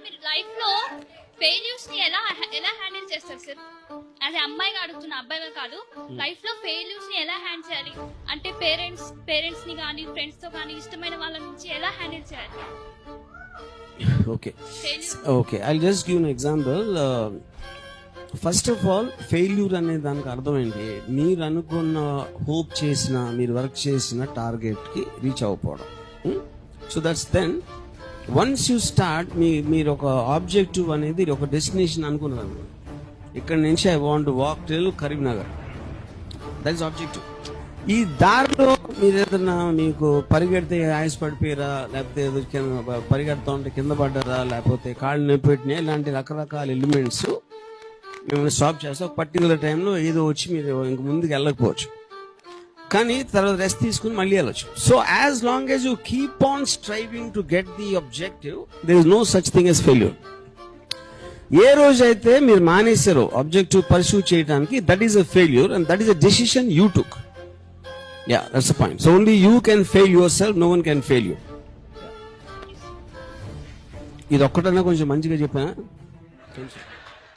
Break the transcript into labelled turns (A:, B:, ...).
A: మీరు లైఫ్ లో ఫెయిల్యూర్స్ ని ఎలా హ్యాండిల్ చేస్తారు సార్? యాజ్ అమ్మాయిగా అడుగుతున్నా, అబ్బాయిగా కాదు. లైఫ్ లో ఫెయిల్యూర్స్ ని ఎలా హ్యాండిల్ చేయాలి అంటే పేరెంట్స్ ని కానీ ఫ్రెండ్స్ తో కానీ ఇష్టమైన వాళ్ళ నుంచి ఎలా హ్యాండిల్ చేయాలి?
B: Okay I just give an example. First of all failure అనే దానికి అర్థం ఏంటి? మీరు అనుకున్న హోప్ చేసిన, మీరు వర్క్ చేసిన టార్గెట్ కి రీచ్ అవ్వకపోవడం. So that's then once you start మీరు ఒక ఆబ్జెక్టివ్ అనేది ఒక డెస్టినేషన్ అనుకున్నారు. ఇక్కడ నుంచి I want to walk till Karimnagar, that is objective. ఈ దారిలో మీరు ఏదైనా మీకు పరిగెడితే ఆయాస పడిపోయారా, లేకపోతే ఏదో పరిగెడుతూ ఉంటే కింద పడ్డారా, లేకపోతే కాళ్ళు నొప్పి పెట్టినాయి, ఇలాంటి రకరకాల ఎలిమెంట్స్ మిమ్మల్ని స్టాప్ చేస్తే ఒక పర్టికులర్ టైంలో ఏదో వచ్చి మీరు ఇంక ముందుకు వెళ్ళకపోవచ్చు, కానీ తర్వాత రెస్ట్ తీసుకుని మళ్ళీ వెళ్ళచ్చు. So as long as you keep on striving to get the objective, there is no such thing as failure. ఏ రోజైతే మీరు మానేశారో ఆబ్జెక్టివ్ పర్సూ చేయడానికి, that is a failure and that is a decision you took. Yeah, that's the point. So only you can fail yourself, no one can fail you. ఇది ఒక్కటన్నా కొంచెం మంచిగా చెప్పానా?